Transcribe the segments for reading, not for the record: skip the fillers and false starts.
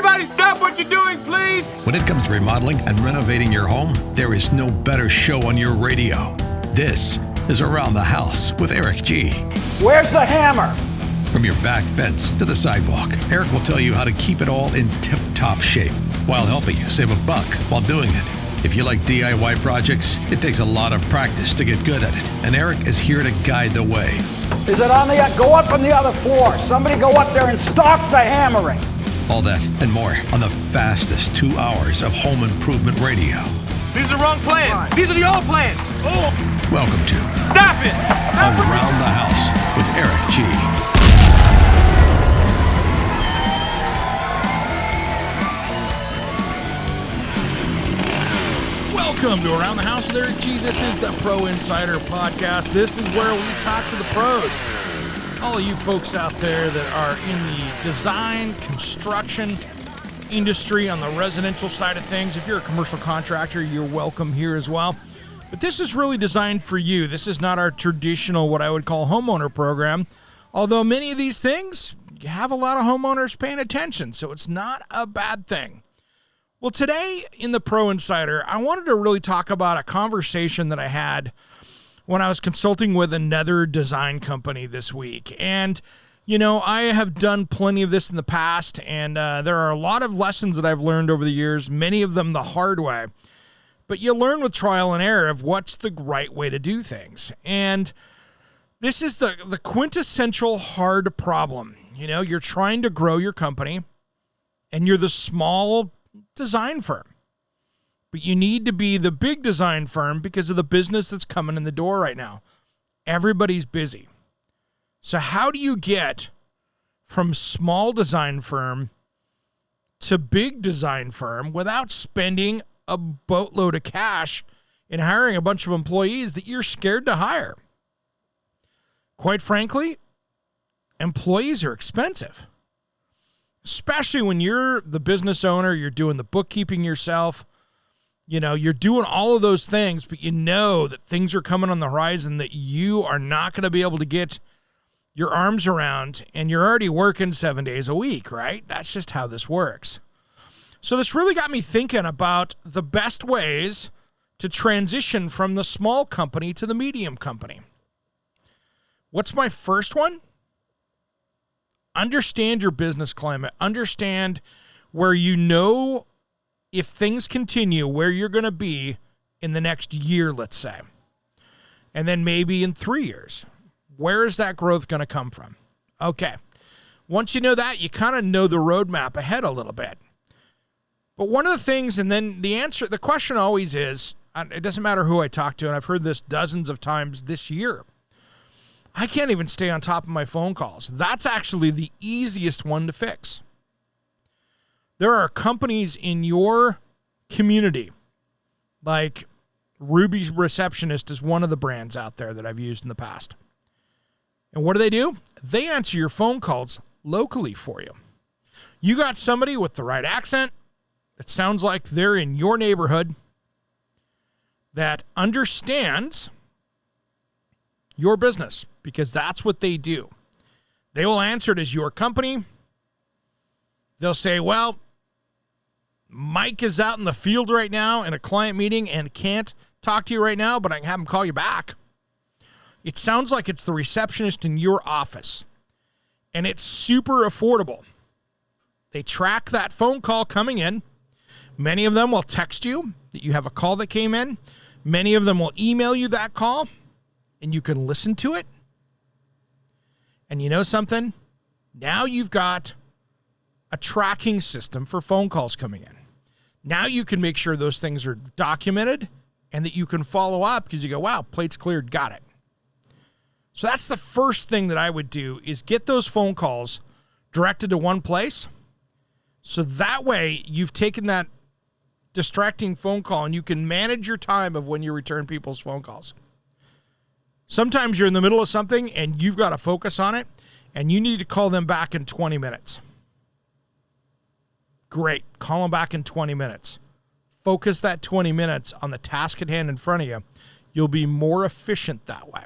Everybody stop what you're doing, please! When it comes to remodeling and renovating your home, there is no better show on your radio. This is Around the House with Eric G. Where's the hammer? From your back fence to the sidewalk, Eric will tell you how to keep it all in tip-top shape while helping you save a buck while doing it. If you like DIY projects, it takes a lot of practice to get good at it, and Eric is here to guide the way. Is it on the... Go up on the other floor. Somebody go up there and stop the hammering. All that and more on the fastest 2 hours of home improvement radio. These are the wrong plans. These are the old plans. Oh! Welcome to Stop it! Around the House with Eric G. Welcome to Around the House with Eric G. This is the Pro Insider Podcast. This is where we talk to the pros. All of you folks out there that are in the design, construction industry on the residential side of things. If you're a commercial contractor, you're welcome here as well. But this is really designed for you. This is not our traditional, what I would call, homeowner program. Although many of these things, you have a lot of homeowners paying attention, so it's not a bad thing. Well, today in the Pro Insider, I wanted to really talk about a conversation that I had when I was consulting with another design company this week. And, you know, I have done plenty of this in the past, and there are a lot of lessons that I've learned over the years, many of them the hard way. But you learn with trial and error of what's the right way to do things. And this is the quintessential hard problem. You know, you're trying to grow your company, and you're the small design firm. But you need to be the big design firm because of the business that's coming in the door right now. Everybody's busy. So how do you get from small design firm to big design firm without spending a boatload of cash and hiring a bunch of employees that you're scared to hire? Quite frankly, employees are expensive. Especially when you're the business owner, you're doing the bookkeeping yourself. You know, you're doing all of those things, but you know that things are coming on the horizon that you are not going to be able to get your arms around, and you're already working 7 days a week, right? That's just how this works. So this really got me thinking about the best ways to transition from the small company to the medium company. What's my first one? Understand your business climate. Understand where you know if things continue, where you're going to be in the next year, let's say. And then maybe in 3 years. Where is that growth going to come from? Okay. Once you know that, you kind of know the roadmap ahead a little bit. But one of the things, and then the question always is, it doesn't matter who I talk to, and I've heard this dozens of times this year, I can't even stay on top of my phone calls. That's actually the easiest one to fix. There are companies in your community, like Ruby's Receptionist is one of the brands out there that I've used in the past. And what do? They answer your phone calls locally for you. You got somebody with the right accent that sounds like they're in your neighborhood that understands your business, because that's what they do. They will answer it as your company. They'll say, well, Mike is out in the field right now in a client meeting and can't talk to you right now, but I can have him call you back. It sounds like it's the receptionist in your office, and it's super affordable. They track that phone call coming in. Many of them will text you that you have a call that came in. Many of them will email you that call, and you can listen to it. And you know something? Now you've got a tracking system for phone calls coming in. Now you can make sure those things are documented and that you can follow up because you go, wow, plate's cleared, got it. So that's the first thing that I would do, is get those phone calls directed to one place. So that way you've taken that distracting phone call and you can manage your time of when you return people's phone calls. Sometimes you're in the middle of something and you've got to focus on it and you need to call them back in 20 minutes. Great. Call them back in 20 minutes. Focus that 20 minutes on the task at hand in front of you. You'll be more efficient that way.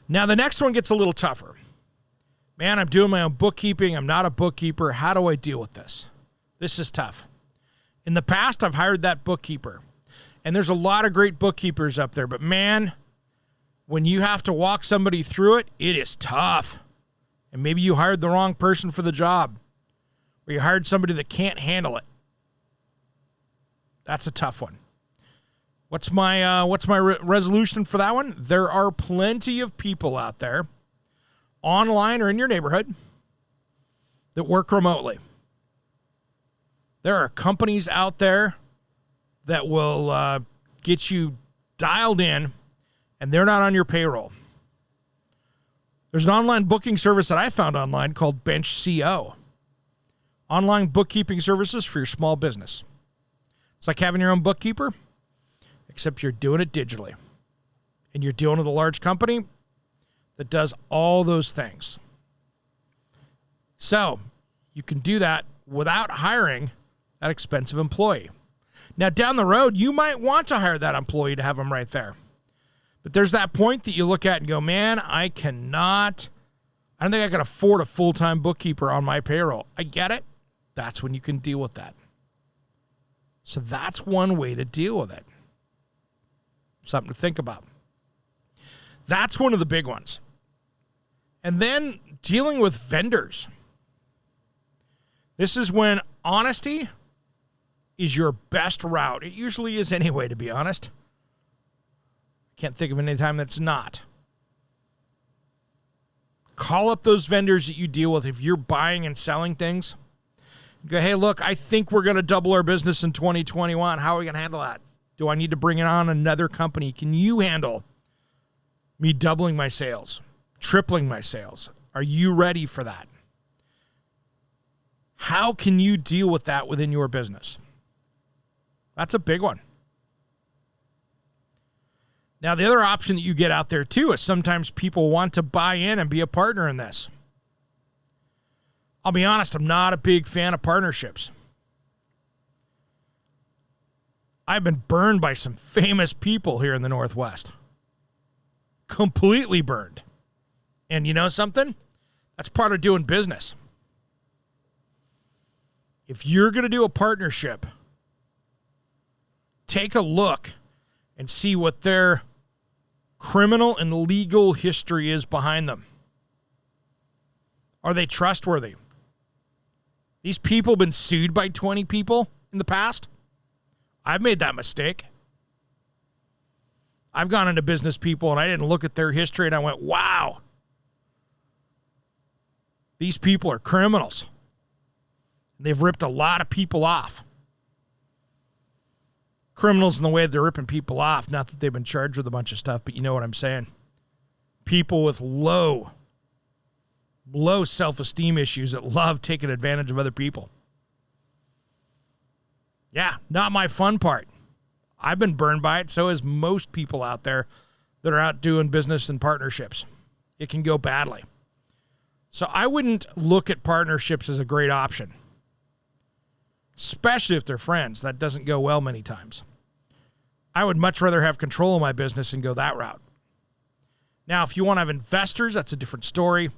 Now, the next one gets a little tougher Man, I'm doing my own bookkeeping. I'm not a bookkeeper. How do I deal with this? This is tough. In the past, I've hired that bookkeeper. And there's a lot of great bookkeepers up there. But man, when you have to walk somebody through it, it is tough. And maybe you hired the wrong person for the job. Or you hired somebody that can't handle it. That's a tough one. What's my resolution for that one? There are plenty of people out there, online or in your neighborhood, that work remotely. There are companies out there that will get you dialed in, and they're not on your payroll. There's an online booking service that I found online called BenchCO. Online bookkeeping services for your small business. It's like having your own bookkeeper, except you're doing it digitally. And you're dealing with a large company that does all those things. So you can do that without hiring that expensive employee. Now, down the road, you might want to hire that employee to have them right there. But there's that point that you look at and go, man, I don't think I can afford a full-time bookkeeper on my payroll. I get it. That's when you can deal with that. So that's one way to deal with it. Something to think about. That's one of the big ones. And then dealing with vendors. This is when honesty is your best route. It usually is anyway, to be honest. Can't think of any time that's not. Call up those vendors that you deal with if you're buying and selling things. Go, hey, look, I think we're going to double our business in 2021. How are we going to handle that? Do I need to bring it on another company? Can you handle me doubling my sales, tripling my sales? Are you ready for that? How can you deal with that within your business? That's a big one. Now, the other option that you get out there, too, is sometimes people want to buy in and be a partner in this. I'll be honest, I'm not a big fan of partnerships. I've been burned by some famous people here in the Northwest. Completely burned. And you know something? That's part of doing business. If you're going to do a partnership, take a look and see what their criminal and legal history is behind them. Are they trustworthy? These people have been sued by 20 people in the past. I've made that mistake. I've gone into business people and I didn't look at their history and I went, wow, these people are criminals. They've ripped a lot of people off. Criminals in the way that they're ripping people off, not that they've been charged with a bunch of stuff, but you know what I'm saying. People with low self-esteem issues that love taking advantage of other people. Yeah, not my fun part. I've been burned by it. So has most people out there that are out doing business and partnerships. It can go badly. So I wouldn't look at partnerships as a great option, especially if they're friends. That doesn't go well many times. I would much rather have control of my business and go that route. Now, if you want to have investors, that's a different story,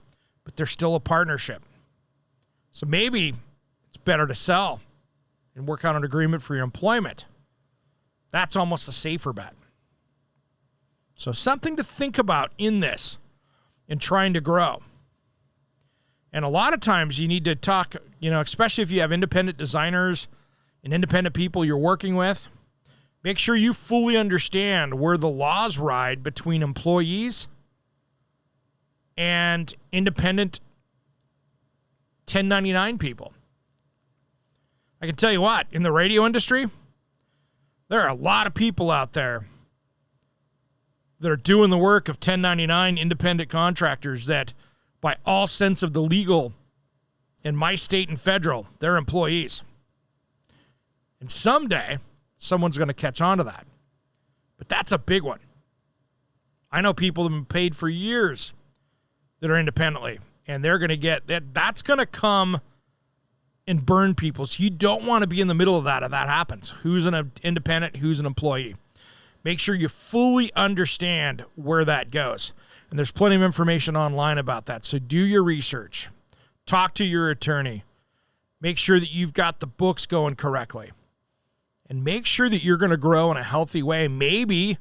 but they're still a partnership. So maybe it's better to sell and work out an agreement for your employment. That's almost a safer bet. So something to think about in this in trying to grow. And a lot of times you need to talk, especially if you have independent designers and independent people you're working with, make sure you fully understand where the laws ride between employees and independent 1099 people. I can tell you what, in the radio industry, there are a lot of people out there that are doing the work of 1099 independent contractors that, by all sense of the legal in my state and federal, they're employees. And someday, someone's going to catch on to that. But that's a big one. I know people that have been paid for years that are independently, and they're going to get that. That's going to come and burn people. So you don't want to be in the middle of that if that happens. Who's an independent, who's an employee? Make sure you fully understand where that goes. And there's plenty of information online about that. So do your research. Talk to your attorney. Make sure that you've got the books going correctly. And make sure that you're going to grow in a healthy way. Maybe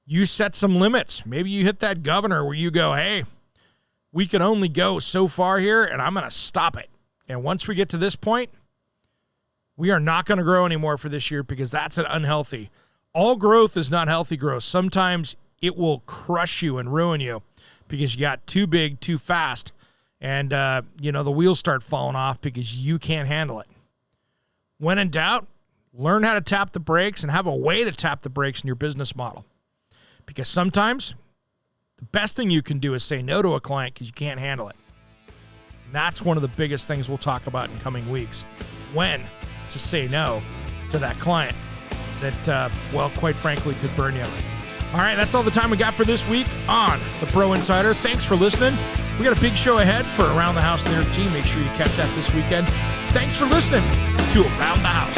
you set some limits. Maybe you hit that governor where you go, hey, we can only go so far here, and I'm going to stop it. And once we get to this point, we are not going to grow anymore for this year because that's an unhealthy. All growth is not healthy growth. Sometimes it will crush you and ruin you because you got too big, too fast, and, the wheels start falling off because you can't handle it. When in doubt, learn how to tap the brakes and have a way to tap the brakes in your business model. Because sometimes the best thing you can do is say no to a client because you can't handle it. And that's one of the biggest things we'll talk about in coming weeks. When to say no to that client that, quite frankly, could burn you. All right, that's all the time we got for this week on the Pro Insider. Thanks for listening. We got a big show ahead for Around the House and their team. Make sure you catch that this weekend. Thanks for listening to Around the House.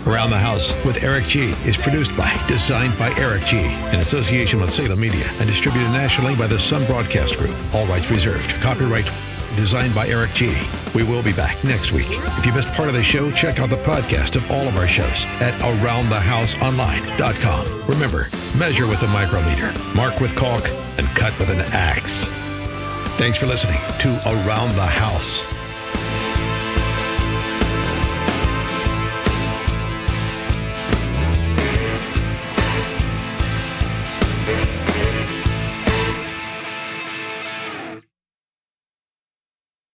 Around the House with Eric G. is produced by, designed by Eric G. in association with Salem Media and distributed nationally by the Sun Broadcast Group. All rights reserved. Copyright designed by Eric G. We will be back next week. If you missed part of the show, check out the podcast of all of our shows at AroundTheHouseOnline.com. Remember, measure with a micrometer, mark with caulk, and cut with an axe. Thanks for listening to Around the House.